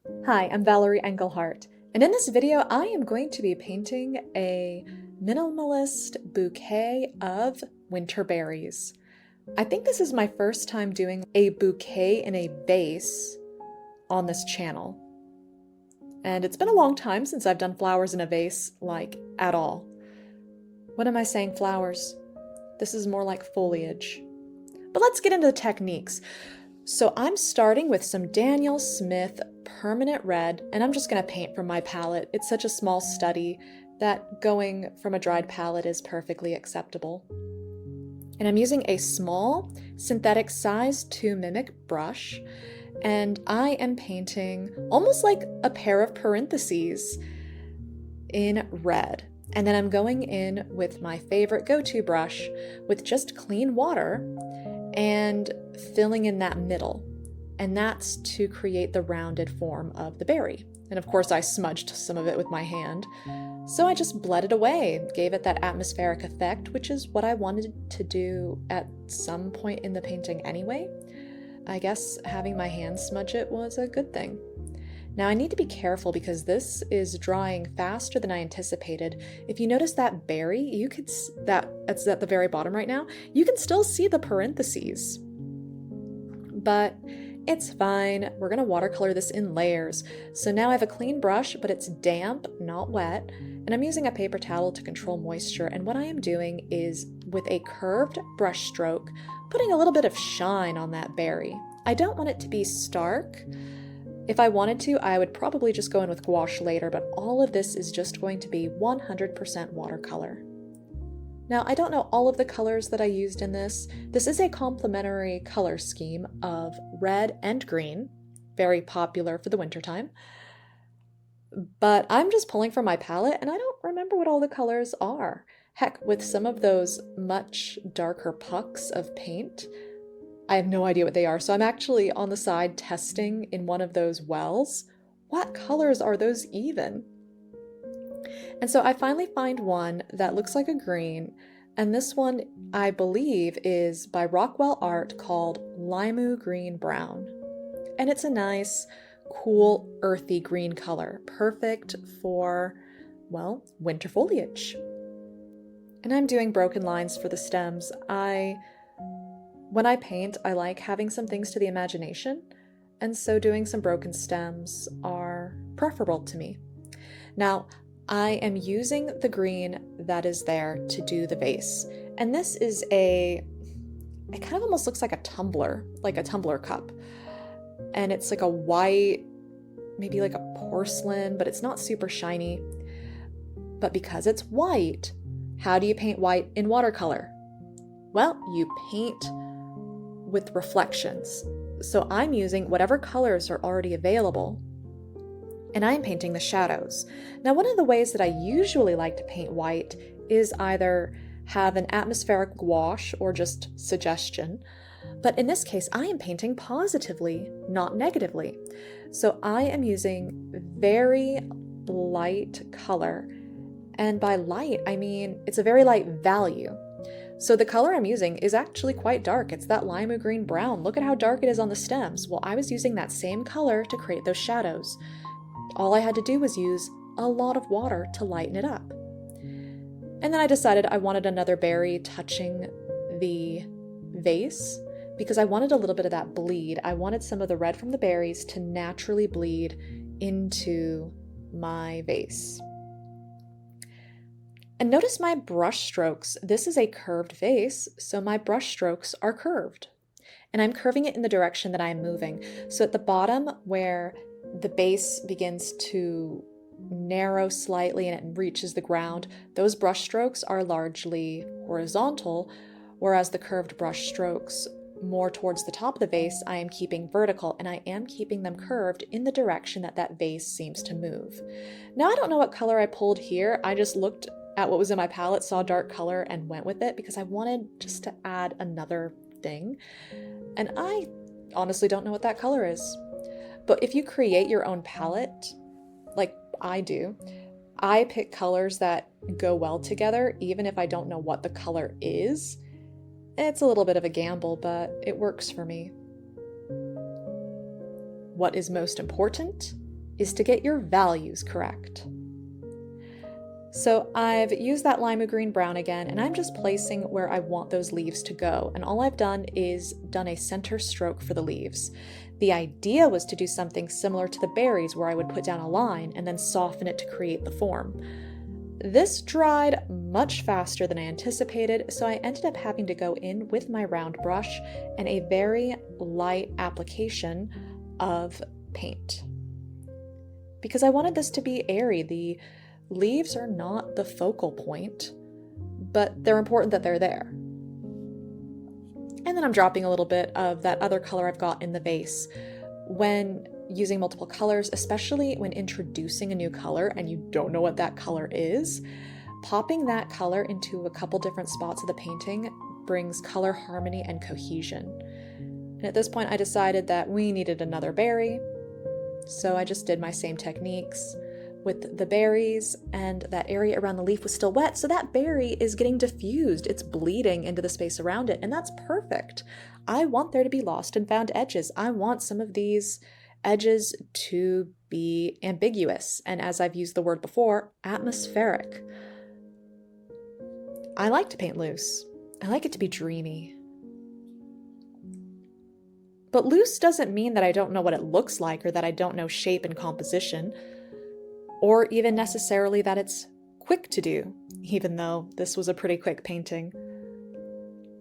Hi, I'm Valerie Engelhart, and in this video I am going to be painting a minimalist bouquet of winter berries. I think this is my first time doing a bouquet in a vase on this channel, and it's been a long time since I've done flowers in a vase, like, at all. What am I saying, flowers? This is more like foliage. But let's get into the techniques. So I'm starting with some Daniel Smith permanent red, and I'm just going to paint from my palette. It's such a small study that going from a dried palette is perfectly acceptable. And I'm using a small synthetic size 2 mimic brush, and I am painting almost like a pair of parentheses in red. And then I'm going in with my favorite go-to brush with just clean water and filling in that middle, and that's to create the rounded form of the berry. And of course I smudged some of it with my hand, so I just bled it away, gave it that atmospheric effect, which is what I wanted to do at some point in the painting anyway. I guess having my hand smudge it was a good thing. Now I need to be careful because this is drying faster than I anticipated. If you notice that berry, it's at the very bottom right now, you can still see the parentheses. But it's fine. We're gonna watercolor this in layers. So now I have a clean brush, but it's damp, not wet, and I'm using a paper towel to control moisture. And what I am doing is, with a curved brush stroke, putting a little bit of shine on that berry. I don't want it to be stark. If I wanted to, I would probably just go in with gouache later, but all of this is just going to be 100% watercolor. Now, I don't know all of the colors that I used in this. This is a complementary color scheme of red and green, very popular for the wintertime. But I'm just pulling from my palette, and I don't remember what all the colors are. Heck, with some of those much darker pucks of paint, I have no idea what they are, so I'm actually on the side testing in one of those wells. What colors are those even? And so I finally find one that looks like a green, and this one I believe is by Rockwell Art called Limu Green Brown. And it's a nice, cool, earthy green color, perfect for, well, winter foliage. And I'm doing broken lines for the stems. When I paint, I like having some things to the imagination, and so doing some broken stems are preferable to me. Now, I am using the green that is there to do the vase, and this is it kind of almost looks like a tumbler cup, and it's like a white, maybe like a porcelain, but it's not super shiny. But because it's white, how do you paint white in watercolor? Well, you paint with reflections. So I'm using whatever colors are already available, and I'm painting the shadows. Now, one of the ways that I usually like to paint white is either have an atmospheric gouache or just suggestion, but in this case I am painting positively, not negatively. So I am using very light color, and by light I mean it's a very light value. So the color I'm using is actually quite dark. It's that lime green brown. Look at how dark it is on the stems. Well, I was using that same color to create those shadows. All I had to do was use a lot of water to lighten it up. And then I decided I wanted another berry touching the vase because I wanted a little bit of that bleed. I wanted some of the red from the berries to naturally bleed into my vase. And notice my brush strokes. This is a curved vase, so my brush strokes are curved. And I'm curving it in the direction that I'm moving. So at the bottom where the base begins to narrow slightly and it reaches the ground, those brush strokes are largely horizontal, whereas the curved brush strokes more towards the top of the vase, I am keeping vertical, and I am keeping them curved in the direction that that vase seems to move. Now, I don't know what color I pulled here. I just looked at what was in my palette, saw dark color, and went with it because I wanted just to add another thing. And I honestly don't know what that color is. But if you create your own palette, like I do, I pick colors that go well together, even if I don't know what the color is. It's a little bit of a gamble, but it works for me. What is most important? is to get your values correct. So I've used that lima green brown again, and I'm just placing where I want those leaves to go. And all I've done is done a center stroke for the leaves. The idea was to do something similar to the berries, where I would put down a line and then soften it to create the form. This dried much faster than I anticipated, so I ended up having to go in with my round brush and a very light application of paint. Because I wanted this to be airy. The leaves are not the focal point, but they're important that they're there. And then I'm dropping a little bit of that other color I've got in the vase. When using multiple colors, especially when introducing a new color and you don't know what that color is, popping that color into a couple different spots of the painting brings color harmony and cohesion. And at this point I decided that we needed another berry, so I just did my same techniques with the berries, and that area around the leaf was still wet, so that berry is getting diffused. It's bleeding into the space around it, and that's perfect. I want there to be lost and found edges. I want some of these edges to be ambiguous, and as I've used the word before, atmospheric. I like to paint loose. I like it to be dreamy. But loose doesn't mean that I don't know what it looks like, or that I don't know shape and composition, or even necessarily that it's quick to do, even though this was a pretty quick painting.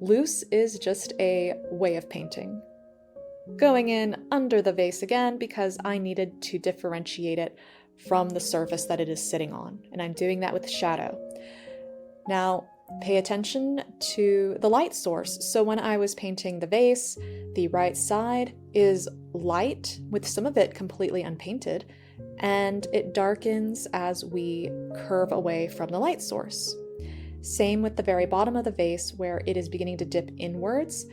Loose is just a way of painting. Going in under the vase again because I needed to differentiate it from the surface that it is sitting on, and I'm doing that with shadow. Now, pay attention to the light source. So when I was painting the vase, the right side is light, with some of it completely unpainted, and it darkens as we curve away from the light source. Same with the very bottom of the vase, where it is beginning to dip inwards.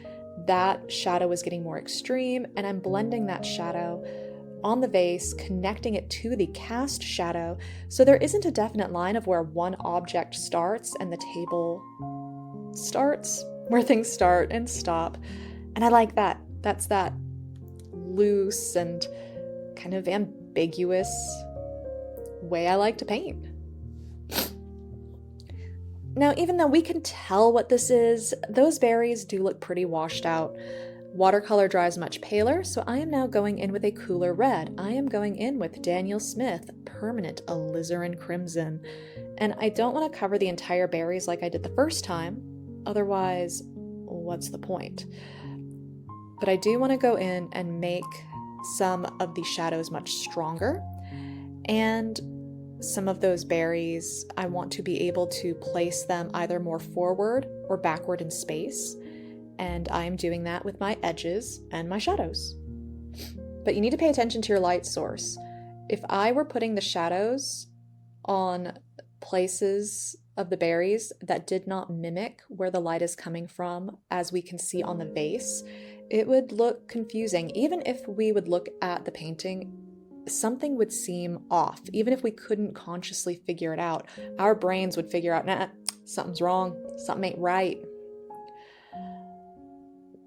That shadow is getting more extreme, and I'm blending that shadow on the vase, connecting it to the cast shadow, so there isn't a definite line of where one object starts and the table starts, where things start and stop. And I like that. That's that loose and kind of ambiguous way I like to paint. Now, even though we can tell what this is, those berries do look pretty washed out. Watercolor dries much paler, so I am now going in with a cooler red. I am going in with Daniel Smith Permanent Alizarin Crimson. And I don't want to cover the entire berries like I did the first time, otherwise, what's the point? But I do want to go in and make some of the shadows much stronger, and some of those berries, I want to be able to place them either more forward or backward in space. And I'm doing that with my edges and my shadows. But you need to pay attention to your light source. If I were putting the shadows on places of the berries that did not mimic where the light is coming from, as we can see on the vase, it would look confusing. Even if we would look at the painting, something would seem off. Even if we couldn't consciously figure it out, our brains would figure out, nah, something's wrong, something ain't right.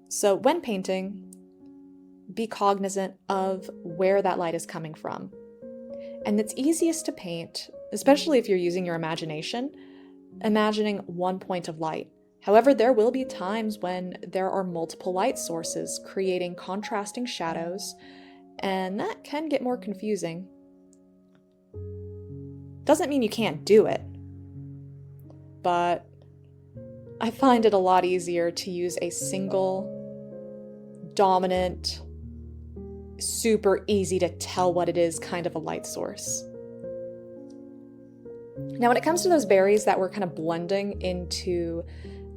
So when painting, be cognizant of where that light is coming from. And it's easiest to paint, especially if you're using your imagination, imagining one point of light. However, there will be times when there are multiple light sources creating contrasting shadows, and that can get more confusing. Doesn't mean you can't do it, but I find it a lot easier to use a single, dominant, super easy to tell what it is kind of a light source. Now, when it comes to those berries that were kind of blending into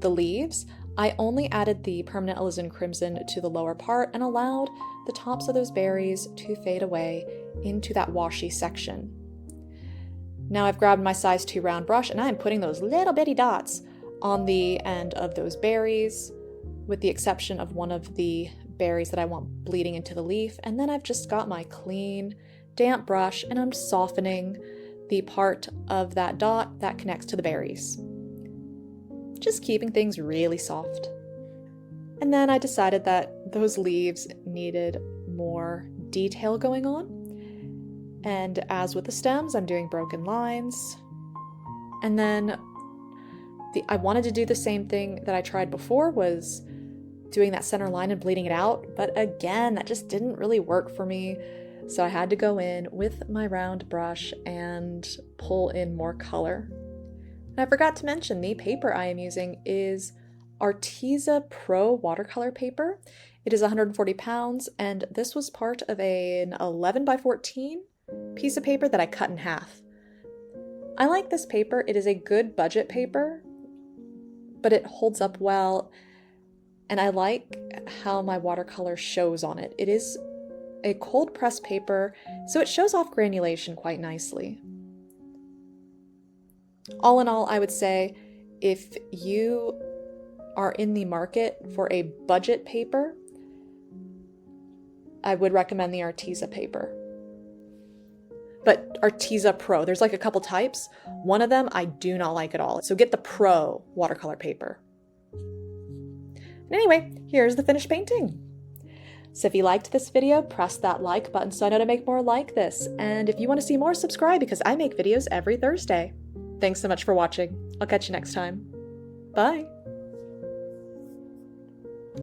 the leaves, I only added the Permanent Alizarin Crimson to the lower part and allowed the tops of those berries to fade away into that washy section. Now I've grabbed my size 2 round brush and I'm putting those little bitty dots on the end of those berries, with the exception of one of the berries that I want bleeding into the leaf. And then I've just got my clean, damp brush and I'm softening the part of that dot that connects to the berries. Just keeping things really soft. And then I decided that those leaves needed more detail going on. And as with the stems, I'm doing broken lines. And then I wanted to do the same thing that I tried before, was doing that center line and bleeding it out. But again, that just didn't really work for me. So I had to go in with my round brush and pull in more color. And I forgot to mention, the paper I am using is Arteza Pro watercolor paper. It is 140 pounds, and this was part of an 11 by 14 piece of paper that I cut in half. I like this paper. It is a good budget paper, but it holds up well, and I like how my watercolor shows on it. It is a cold press paper, so it shows off granulation quite nicely. All in all, I would say if you are in the market for a budget paper, I would recommend the Arteza paper. But Arteza Pro, there's like a couple types. One of them I do not like at all. So get the Pro watercolor paper. And anyway, here's the finished painting. So if you liked this video, press that like button so I know to make more like this. And if you want to see more, subscribe because I make videos every Thursday. Thanks so much for watching. I'll catch you next time. Bye.